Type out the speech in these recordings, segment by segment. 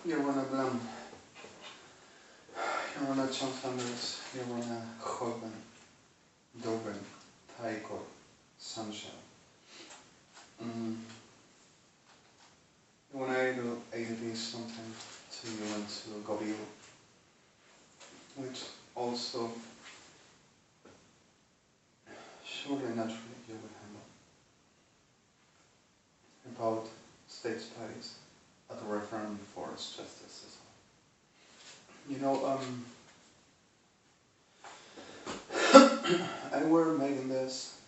Johanna Chanflanders, Johanna Hogan, Dogen, Taikor, Sunshine. When I do ADD something to you and to Gobio, which also surely naturally you will handle, about state studies at the referendum for justice as well. You know, I were making this,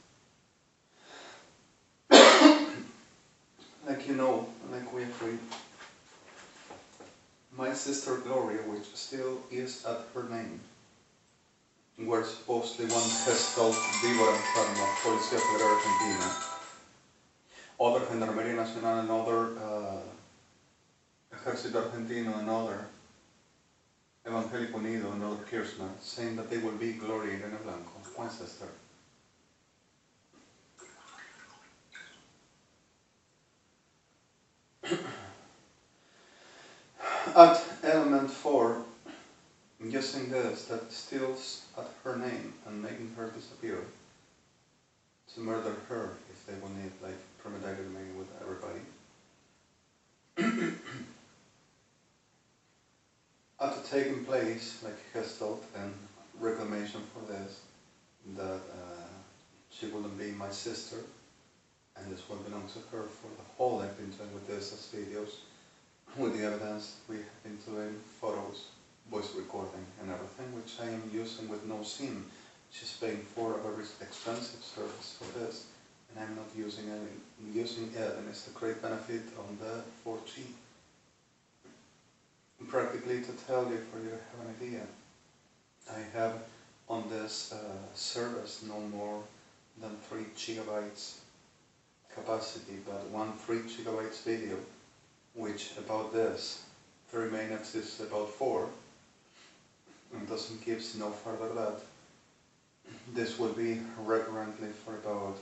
like you know, like we agreed. My sister Gloria, which still is at her name, where supposedly one has told DELIVERANCES, POLICÍA Federal Argentina, other GENDARMERÍA NACIONAL, another EJÉRCITO Argentino, another EVANGÉLICOS, another KIRSCHNERS, saying that they will be Gloria Irene Blanco, my sister. At element 4, using this that steals at her name and making her disappear to murder her if they will need, like, premeditated meeting with everybody. After taking place, like gestalt and reclamation for this, that she wouldn't be my sister, and this will belong to her for the whole I've been doing with this as videos, with the evidence we have been doing, photos, voice recording and everything, which I am using with no SIM. She's paying for a very expensive service for this, and I'm not using any. I'm using it, and it's a great benefit on the 4G. Practically, to tell you, for you to have an idea, I have on this service no more than 3 gigabytes capacity, but one 3 gigabytes video, which about this 3 minutes is about 4, and doesn't give no further that. This will be recurrently for about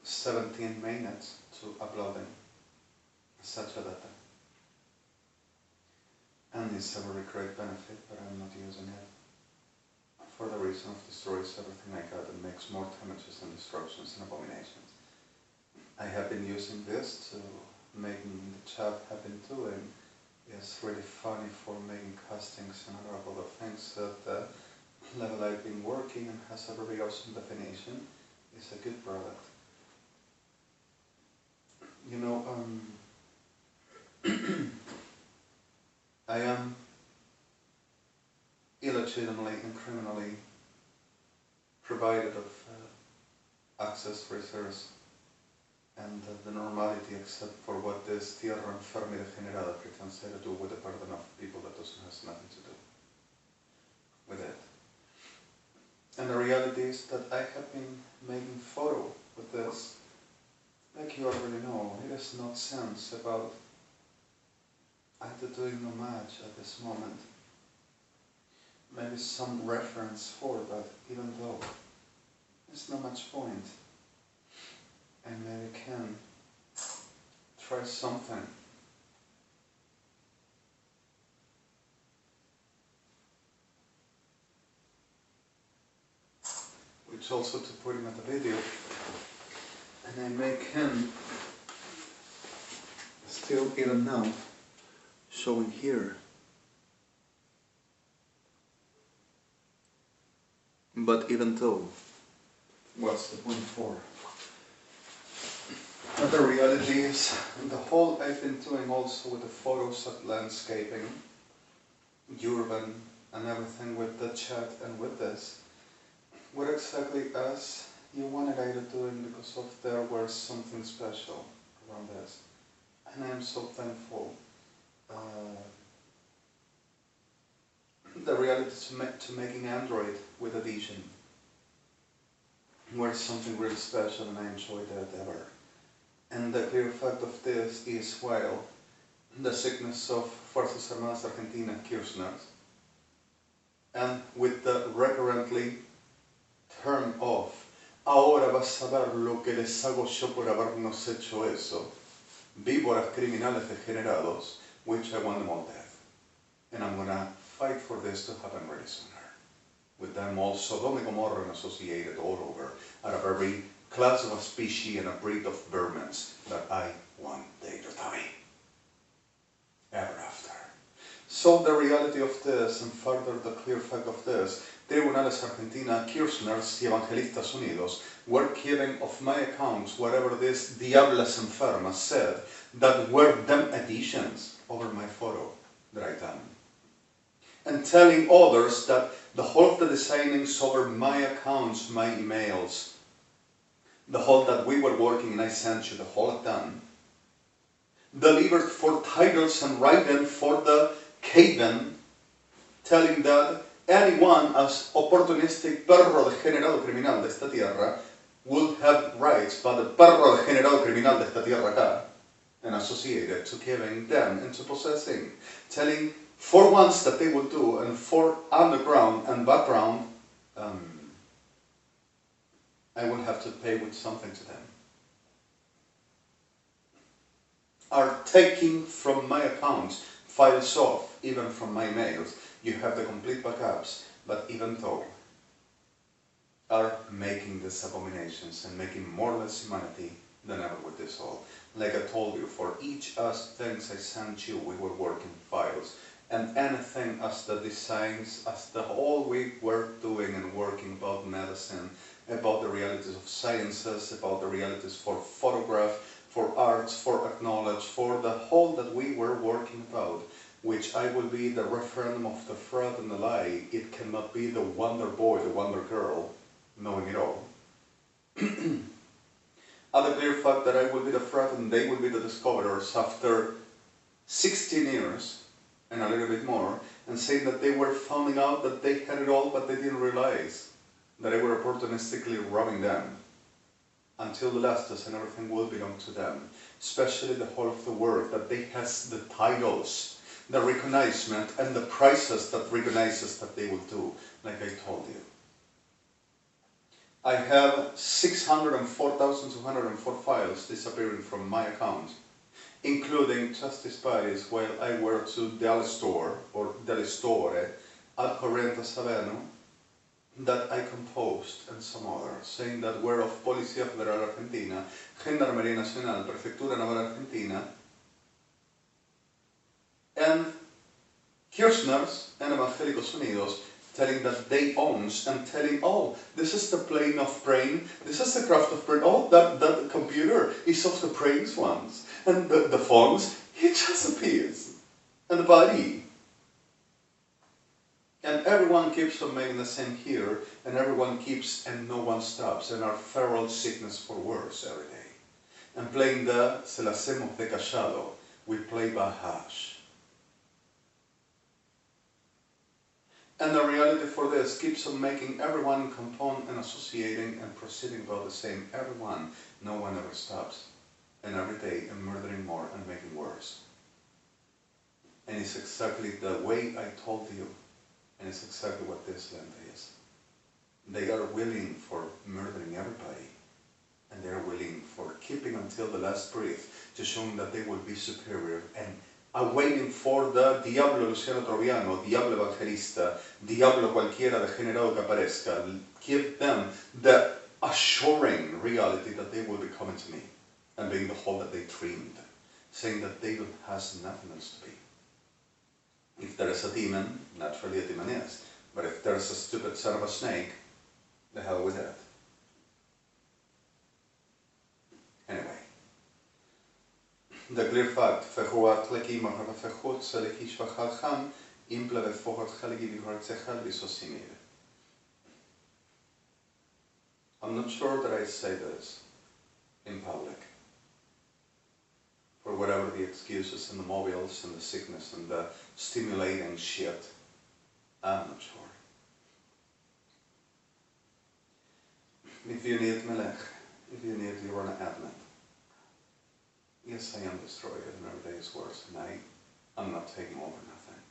17 minutes to uploading such a data. And it's a very great benefit, but I'm not using it for the reason of destroys everything I got and makes more damages and destructions and abominations. I have been using this to making the chat have been doing. It's really funny for making castings and a lot of other things that the level I've been working and has a very awesome definition. It's a good product. You know, I am illegitimately and criminally provided of access reserves and the normality, except for what this tierra enferma y degenerada pretends to do with the burden of people that doesn't have nothing to do with it. And the reality is that I have been making photo with this, like you already know. It is not sense about either doing no match at this moment. Maybe some reference for, but even though there's not much point. And maybe can try something. Which also to put him at the video, and I make him still even now showing here. But even though, what's the point for? But the reality is, the whole I've been doing also with the photos of landscaping, urban, and everything with the chat and with this, what exactly as you wanted I to do it because of there was something special around this. And I'm so thankful. The reality to making Android with a vision, where something really special, and I enjoyed that ever. And the clear fact of this is, while the sickness of Fuerzas Armadas Argentina, KIRSCHNERS, and with the recurrently term of ahora vas a ver lo que les hago yo por habernos hecho eso, víboras criminales degenerados, which I want them all dead. And I'm gonna fight for this to happen really sooner. With them all Sodoma-Gomorra and associated all over, out of every class of a species and a breed of vermins that I want they to die. Ever after. So the reality of this, and further the clear fact of this, Tribunales Argentina, KIRSCHNERS, y Evangelistas Unidos were giving of my accounts whatever this Diablas Enfermas said that were them additions over my photo that I done. And telling others that the whole of the designings over my accounts, my emails, the whole that we were working and I sent you, the whole of them, delivered for titles and writing for the Caden, telling that anyone as opportunistic perro degenerado criminal de esta tierra would have rights, but the perro degenerado criminal de esta tierra acá, and associated to giving them and to possessing, telling for once that they would do, and for underground and background, I will have to pay with something to them. Are taking from my accounts files off, even from my mails. You have the complete backups, but even though are making these abominations and making more or less humanity than ever with this all. Like I told you, for each as things I sent you, we were working files. And anything as the designs, as the whole we were doing and working about medicine, about the realities of sciences, about the realities for photograph, for arts, for acknowledge, for the whole that we were working about, which I will be the referendum of the fraud and the lie. It cannot be the wonder boy, the wonder girl, knowing it all. Other clear fact that I will be the fraud and they will be the discoverers after 16 years and a little bit more, and saying that they were finding out that they had it all, but they didn't realize that I were opportunistically robbing them until the last and everything will belong to them, especially the whole of the world, that they has the titles, the recognition and the prices that recognizes that they will do, like I told you. I have 604,204 files disappearing from my account, including justice parties while I were to Del Store or Del Store at Corrientes Salerno that I composed and some others, saying that were of Policía Federal Argentina, Gendarmería Nacional, Prefectura Naval Argentina, and KIRSCHNERS and Evangélicos Unidos, telling that they owns and telling, oh, this is the plane of brain, this is the craft of brain, oh, that computer is of the brains ones, and the phones, it just appears, and the body. And everyone keeps on making the same here, and everyone keeps and no one stops, and our feral sickness for worse every day. And playing the Se la hacemos de callado, we play by hash. And the reality for this keeps on making everyone compound and associating and proceeding about the same. Everyone, no one ever stops. And every day and murdering more and making worse. And it's exactly the way I told you. And it's exactly what this land is. They are willing for murdering everybody. And they are willing for keeping until the last breath to show that they will be superior and awaiting for the Diablo Luciano Troviano, Diablo Evangelista, Diablo cualquiera degenerado que aparezca. Give them the assuring reality that they will be coming to me and being the whole that they dreamed, saying that they don't have nothing else to be. If there is a demon, naturally a demon is. But if there is a stupid son of a snake, the hell with that. Anyway. The clear fact, fechuat leki mahara fechut selekish vachalchan imple vefohat chaligi vihartzechal visosimir. I'm not sure that I say this in public. For whatever the excuses and the mobils and the sickness and the stimulating shit, I'm not sure. If you need melech, if you need Yorona admin, yes, I am destroyed and every day is worse, and I'm not taking over nothing.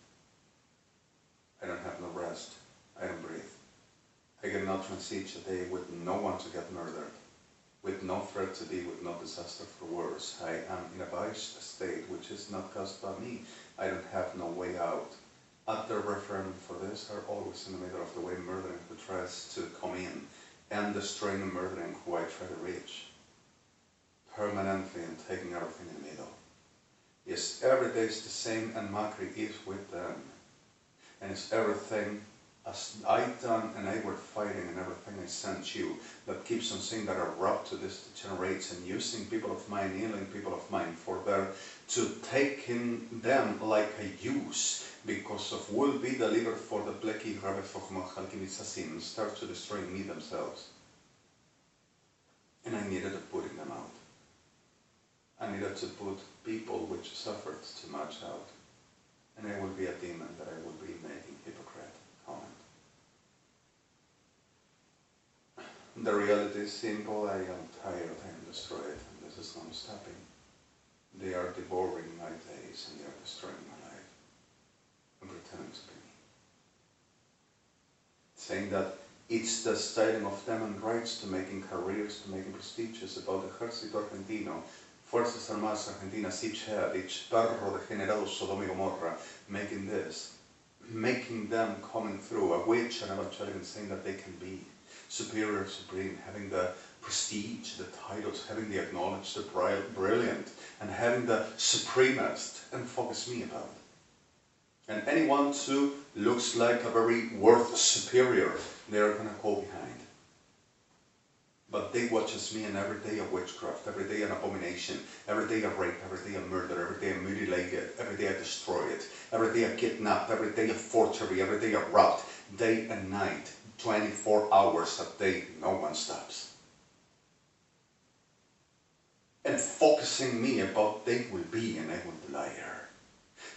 I don't have no rest. I don't breathe. I cannot transit a day with no one to get murdered, with no threat to be, with no disaster for worse. I am in a biased state, which is not caused by me. I don't have no way out. At the referendum for this are always in the middle of the way, murdering who tries to come in, and destroying and murdering who I try to reach. Permanently and taking everything in the middle. Yes, every day is the same, and Macri is with them. And it's everything as I done and I were fighting, and everything I sent you that keeps on saying that are robbed to this degenerates, and using people of mine, healing people of mine for their to taking them like a use because of will be delivered for the pleki and start to destroy me themselves. And I needed to putting them out. I needed to put people which suffered too much out. And I will be a demon that I will be making hypocrite comment. The reality is simple. I am tired, I am destroyed, and this is not stopping. They are devouring my days, and they are destroying my life, and pretending to be me. Saying that it's the styling of them and rights to making careers, to making prestigious about the Ejército Argentino, Fuerzas Armadas Argentinas, each perro degenerado Sodoma y Gomorra, making this, making them coming through, a witch and evangelical saying that they can be superior, supreme, having the prestige, the titles, having the acknowledged, the brilliant, and having the supremest, and focus me about. And anyone who looks like a very worth superior, they are gonna go behind. But they watches me, and every day a witchcraft, every day an abomination, every day a rape, every day a murder, every day a mutilated, every day a destroyed, every day a kidnapped, every day a forgery, every day a robbed, day and night, 24 hours a day, no one stops. And focusing me about they will be and I will be liar.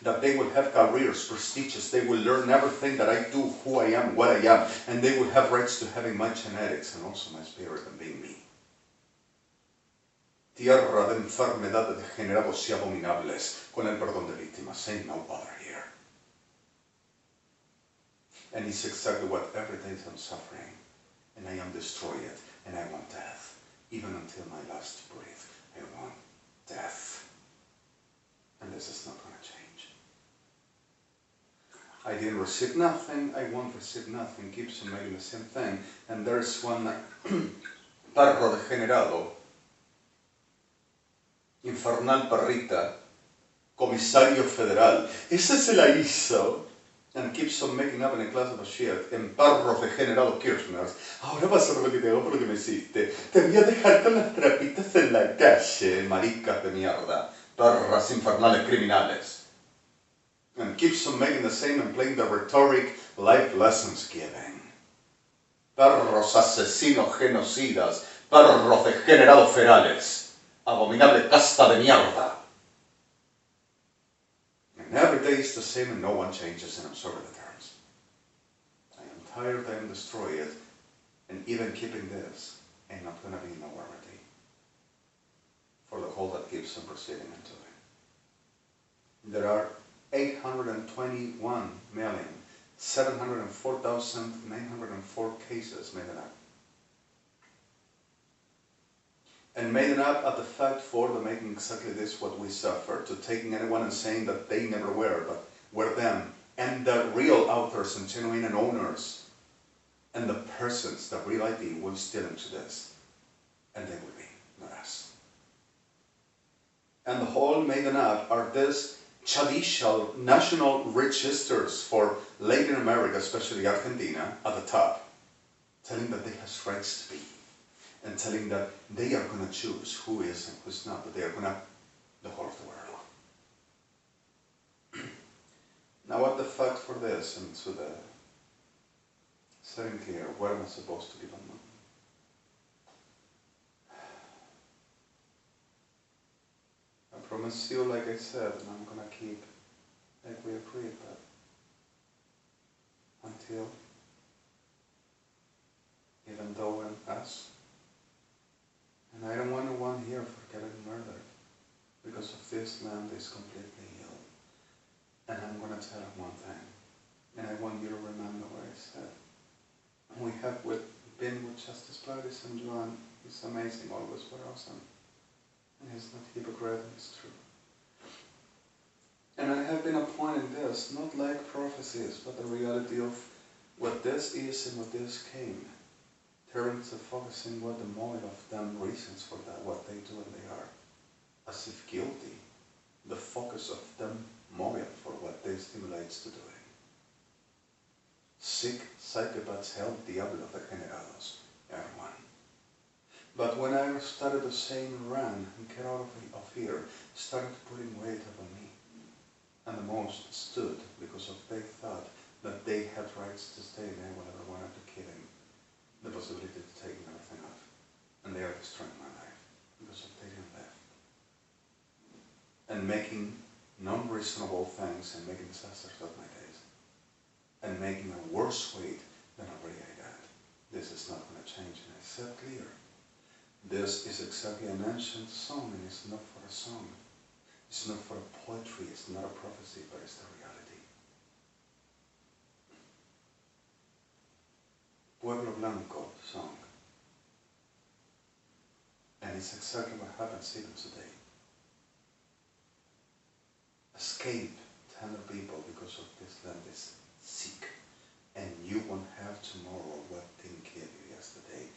That they will have careers, prestigious, they will learn everything that I do, who I am, what I am, and they will have rights to having my genetics and also my spirit and being me. Tierra de enfermedades, degenerados y abominables, con el perdón de víctimas, say no bother here. And it's exactly what every day I'm suffering, and I am destroyed, and I want death. Even until my last breath, I want death. And this is not going to change. I didn't receive nothing, I won't receive nothing, keeps on making the same thing. And there's one perro degenerado, infernal perrita, comisario federal. Ese se la hizo, and keeps on making up in a class of a shit, en perros degenerados KIRSCHNERS. Ahora vas a ver lo que te hago por lo que me hiciste. Te voy a dejar con las trapitas en la calle, maricas de mierda, perras infernales criminales. And keeps on making the same and playing the rhetoric life lessons giving. Perros asesinos genocidas, perros degenerados ferales, abominable casta de mierda. And every day is the same and no one changes, and I'm sorry the terms. I am tired, I am destroyed, and even keeping this ain't not gonna be nowhere ready for the whole that keeps on proceeding into it. There are 821,704,904 cases made up. And made up at the fact for the making exactly this what we suffer, to taking anyone and saying that they never were, but were them, and the real authors and genuine and owners, and the persons, the real ID will steal into this, and they will be, not us. And the whole made up are this judicial national registers for Latin America, especially Argentina, at the top, telling that they have rights to be, and telling that they are going to choose who is and who's not, that they are going to the whole of the world. Now what the fact for this, and to the setting clear, where am I supposed to give them money? I promise you, like I said, and I'm gonna keep, like we agreed, but until, even though and us, and I don't want one here for getting murdered, because of this land is completely ill. And I'm gonna tell him one thing, and I want you to remember what I said. We have been with Justice Paris and Joan He's amazing, always for awesome. And he's not hypocrite, and it's true. And I have been appointing this, not like prophecies, but the reality of what this is and what this came. Turning to focusing what the motive of them reasons for that, what they do and they are. As if guilty, the focus of them motive for what they stimulates to doing. Sick psychopaths help diablo the generados, everyone. But when I started to say run and get out of here, started putting weight upon me. And the most stood because of they thought that they had rights to stay there whenever wanted to kill him. The possibility to take everything off. And they are destroying my life because of they didn't left. And making non-reasonable things and making disasters of my days. And making a worse weight than already I got. This is not going to change, and I said clear. This is exactly an ancient song, and it's not for a song. It's not for a poetry, it's not a prophecy, but it's the reality. Pueblo Blanco song. And it's exactly what happens even today. Escape tender people because of this land is sick. And you won't have tomorrow what didn't kill you yesterday.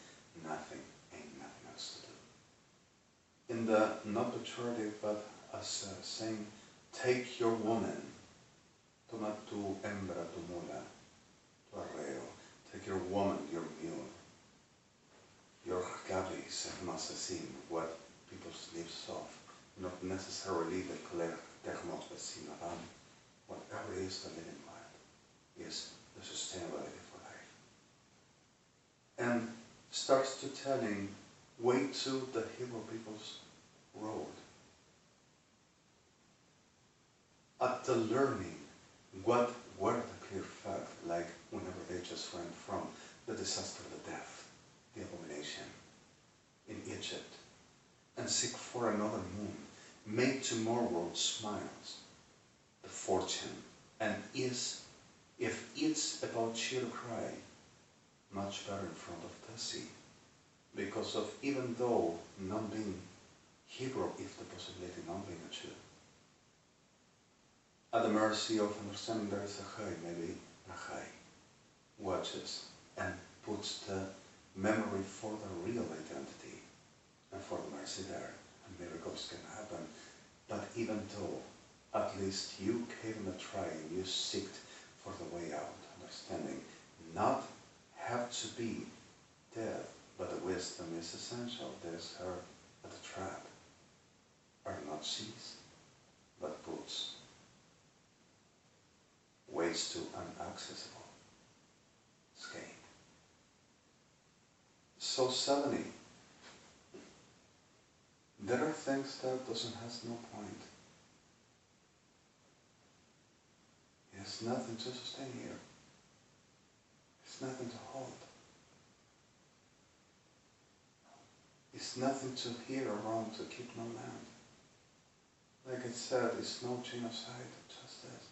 Nothing, ain't nothing else to do. In the, not pejorative, but as saying, take your woman, toma tu hembra, tu mula, tu arreo, take your woman, your mule, your gavis, and masasim, what people's lives off, not necessarily the clear termos vecinaram, whatever is the living life, is the sustainability for life. And starts to telling, way to the Hebrew people's road. At the learning, what were the clear facts, like whenever they just went from the disaster, the death, the abomination in Egypt, and seek for another moon, make tomorrow smiles, the fortune, and is, if it's about cheer to cry, much better in front of the sea, because of even though none being Hebrew, if the possibility not being a Jew, at the mercy of understanding there is a high, maybe a high, watches and puts the memory for the real identity and for the mercy there, and miracles can happen. But even though at least you gave him a try and you seeked for the way out, understanding, not have to be dead, but the wisdom is essential. There's her at the trap, are not seas, but puts ways to unaccessible escape. So 70. There are things that has no point. There's nothing to sustain here. There's nothing to hold. It's nothing to hear around to keep no land. Like I said, it's no genocide, just this.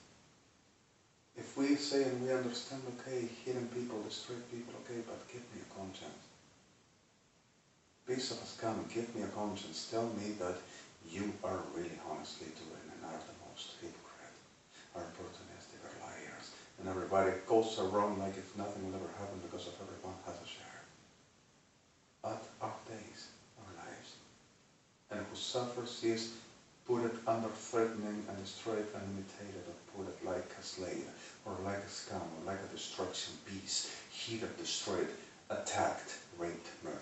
If we say and we understand, okay, hidden people, destroy people, okay, but give me a conscience. Peace of us come, give me a conscience. Tell me that you are really honestly doing and are the most hypocrite, are opportunistic, are liars, and everybody goes around like if nothing will ever happen because of everyone has a share. But our days, our lives, and who suffers is put it under threatening and destroyed and imitated, or put it like a slave, or like a scam, or like a destruction piece, heated, destroyed, attacked, raped, murdered.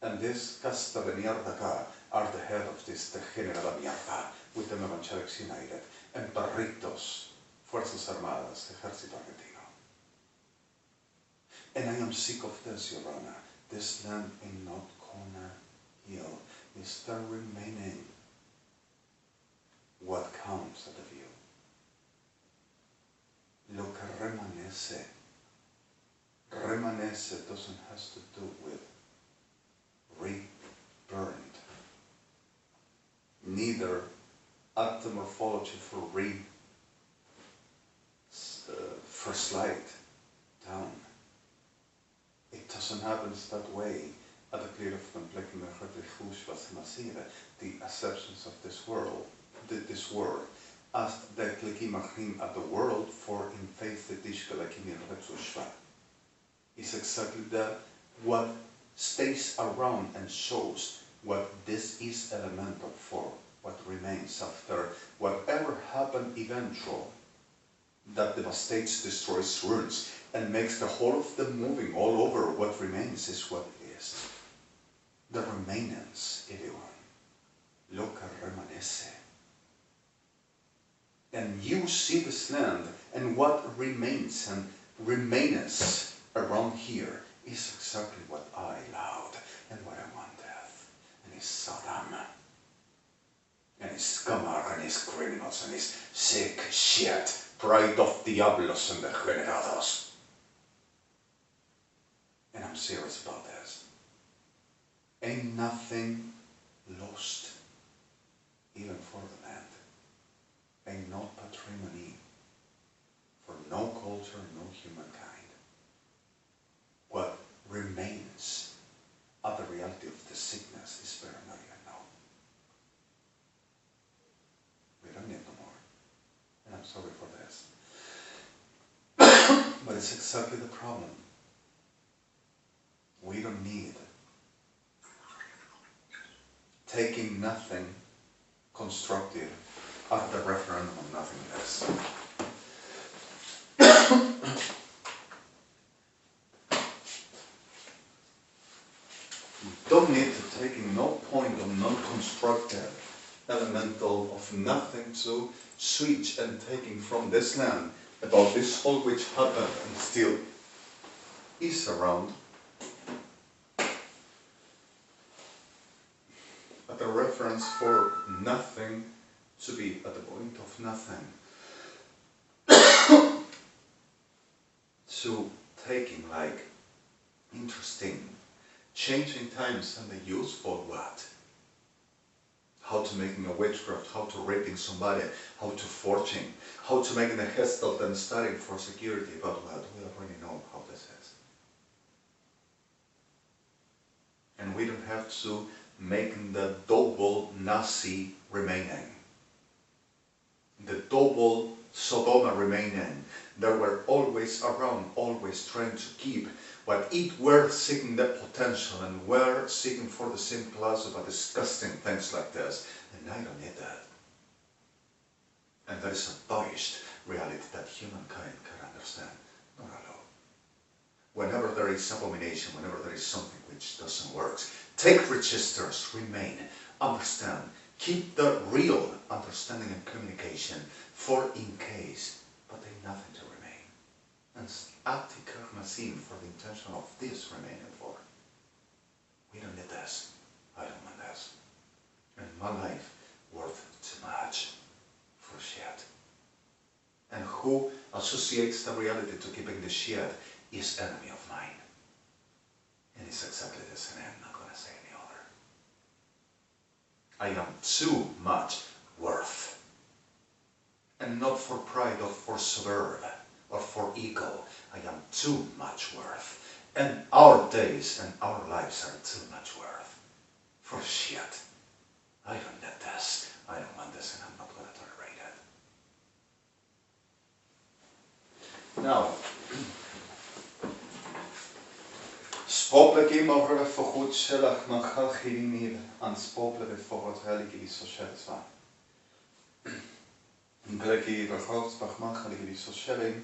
And this casta de mierda acá are the head of this degenerada mierda with them Evangelics United and Perritos, Fuerzas Armadas, Ejército Argentino. And I am sick of this, Your Honor. This land ain't not gonna heal. It's still remaining what counts at the view. Lo que remanece. Remanece doesn't has to do with reburned. Neither at the morphology for first light down. It doesn't happen that way. at the clear of completing the acceptance of this world, this word, as the klikim at the world for in faith the dishkalakim is exactly that what stays around and shows what this is elemental for, what remains after whatever happened eventual that devastates, destroys, ruins, and makes the whole of them moving all over. What remains is what it is. The remainance, everyone. Lo que remanece. And you see this land, and what remains and remaineth around here is exactly what I allowed and what I wanted. And it's Sodom, and it's Gomorrah, and it's criminals, and it's sick shit, pride of diablos and the generados. And I'm serious about this. Ain't nothing lost, even for the land. Ain't no patrimony for no culture, no humankind. What remains of the reality of the sickness is paranoia now. We don't need no more. And I'm sorry for this. But it's exactly the problem. We don't need taking nothing constructive at the referendum on nothingness. Don't need to taking no point of non-constructive elemental of nothing to switch and taking from this land about this whole which happened and still is around at a reference for nothing to be at the point of nothing. So taking like interesting, changing times and the useful what? How to making a witchcraft, how to raping somebody, how to forging, how to making a gestalt and studying for security, but what? We already know how this is. And we don't have to make the double Nazi remaining. The double Sodoma remaining. They were always around, always trying to keep what it were seeking the potential and were seeking for the same class of a disgusting things like this. And I don't need that. And that is a biased reality that humankind can understand. Not at all. Whenever there is abomination, whenever there is something which doesn't work, take registers, remain, understand, keep the real understanding and communication for in case, but ain't nothing to remain. And acti karmasim for the intention of this remaining for. We don't need this. I don't want this. And my life worth too much for shit. And who associates the reality to keeping the shit is enemy of mine. And it's exactly this, and I'm not going to say any other. I am too much worth. And not for pride or for suburb or for ego. I am too much worth. And our days and our lives are too much worth. For shit. I don't need this. I don't want this, and I'm not going to tolerate it. Now, Spoplekim over vergoed zellig mag hier aan spopelen voor wat heilige sociale zwaar. Gleki vergoed mag heilige sociale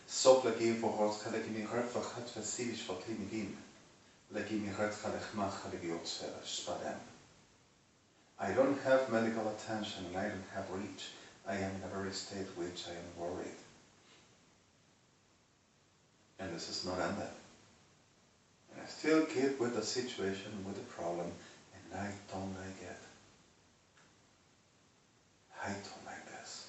Sopleki voor wat heilige migrant vergat vestigisch wat limidin. Leki migrant mag heilige spadem. I don't have medical attention and I don't have reach. I am in a very state which I am worried. And this is not ended. And I still keep with the situation, with the problem, and I don't like it. I don't like this.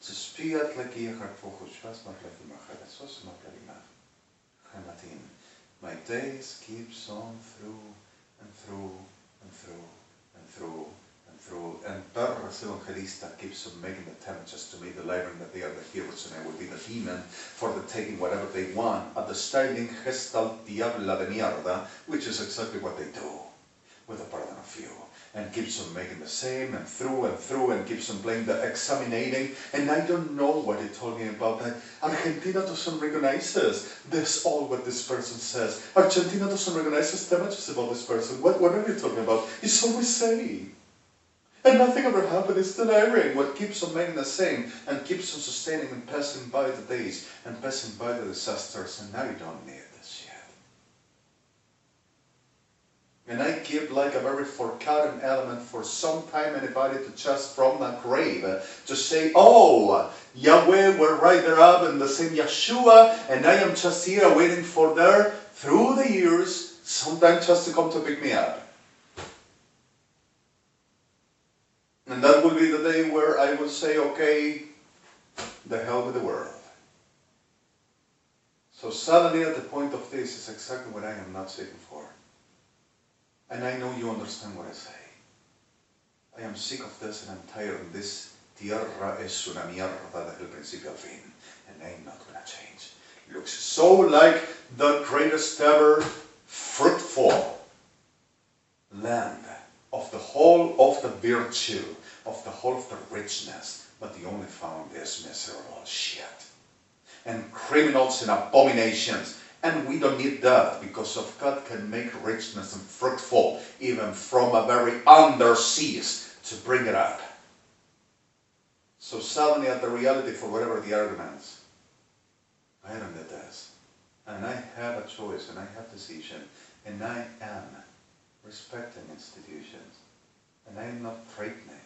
To spiat like hier gaat volgens was maar lekker mag het zoals maar lekker mag. Gematin. My days keeps on through and through and through and through and through, and Perras Evangelista keeps on making attempts just to make delivering that they are the heroes and I will be the demon for the taking whatever they want at the styling Gestal Diabla de Mierda, which is exactly what they do with a pardon of few, and keeps on making the same and through and keeps on playing the examinating, and I don't know what he told me about that. Argentina doesn't recognize us. That's all what this person says. Argentina doesn't recognize us damages about this person. What are you talking about? It's always saying. And nothing ever happened. It's delivering. What keeps on making the same and keeps on sustaining and passing by the days and passing by the disasters, and now you don't need this shit. And I give like a very forgotten element for some time anybody to just from the grave to say, oh, Yahweh were right there up in the same Yeshua, and I am just here waiting for there through the years, sometimes just to come to pick me up. And that will be the day where I will say, okay, the hell with the world. So suddenly at the point of this is exactly what I am not seeking for. And I know you understand what I say. I am sick of this and I'm tired of this. Tierra es una mierda desde el principio al fin. And I'm not going to change. Looks so like the greatest ever fruitful land of the whole of the virtue, of the whole of the richness. But the only found is miserable shit. And criminals and abominations. And we don't need that, because of God can make richness and fruitful, even from a very underseas, to bring it up. So suddenly at the reality for whatever the arguments, I don't need this. And I have a choice, and I have decision, and I am respecting institutions. And I am not threatening.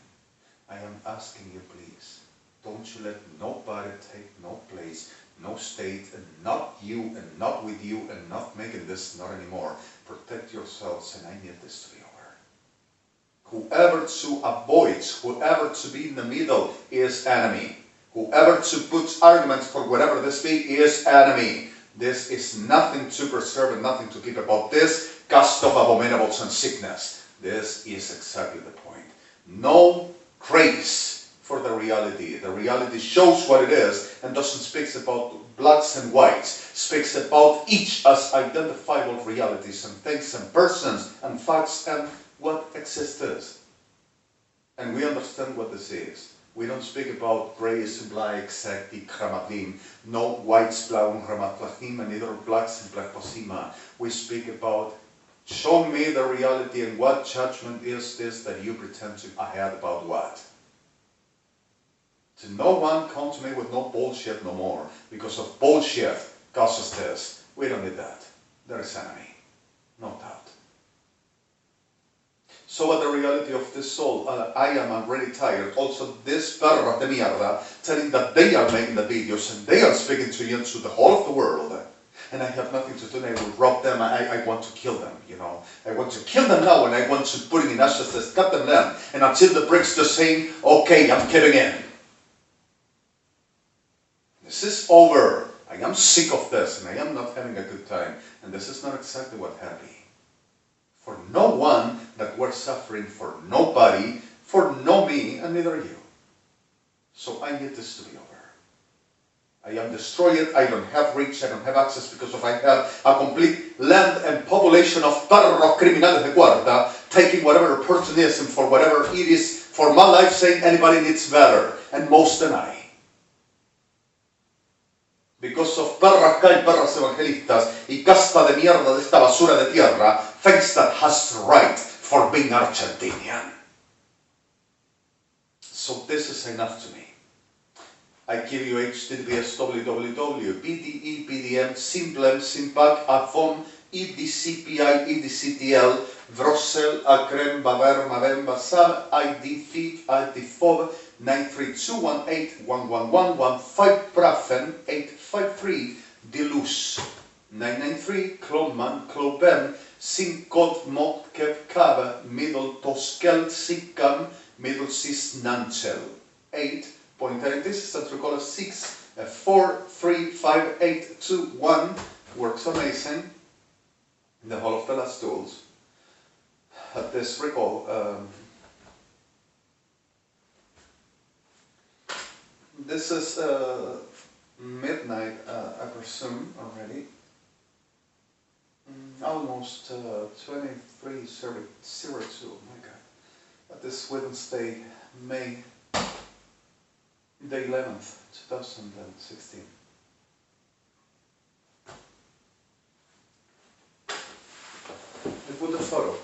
I am asking you, please, don't you let nobody take no place, no state, and not you, and not with you, and not making this not anymore. Protect yourselves, and I need this to be over. Whoever to avoids, whoever to be in the middle is enemy. Whoever to put arguments for whatever this be is enemy. This is nothing to preserve and nothing to keep about this cast of abominables and sickness. This is exactly the point. No grace for the reality. The reality shows what it is and doesn't speak about blacks and whites. Speaks about each as identifiable realities and things and persons and facts and what exists. And we understand what this is. We don't speak about grays, black, exacti, kramatim, no whites, blauen, ramatplachim, and neither blacks and blackposima. We speak about, show me the reality and what judgment is this that you pretend to ahead about what. To no one come to me with no bullshit no more, because of bullshit causes this. We don't need that. There is enemy, no doubt. So at the reality of this soul, I am already tired. Also this perra de mierda telling that they are making the videos and they are speaking to you and to the whole of the world. And I have nothing to do and I will rob them. I want to kill them, you know. I want to kill them now and I want to put them in ashes, cut them down. And until the bricks just saying, okay, I'm giving in. This is over. I am sick of this and I am not having a good time. And this is not exactly what happy. For no one that we're suffering, for nobody, for no me, and neither you. So I need this to be over. I am destroyed, I don't have reach, I don't have access because of I have a complete land and population of perros criminales de cuarta, taking whatever opportunism for whatever it is for my life, saying anybody needs better, and most than I. Because of perras caen perras evangelistas y casta de mierda de esta basura de tierra thinks that has the right for being Argentinian. So this is enough to me. I give you HTTPS www BDE BDM Simplem Simpac Afon ICC-CPI ICC-TL Vrossel Acrem Baver Mavem Basam ID FIF ID FOB 93218111115 Prafen 853 Delus 993 Klonman Kloben Sinkot Mot Kev Kave Middle Toskel Sikam Middle Sis Nanchel 8.8. This is a recall of 6435821 works amazing in the whole of the last tools. At this recall This is midnight, I presume, already. Almost 23:02, my God. This Wednesday, May the 11th, 2016. I put a photo.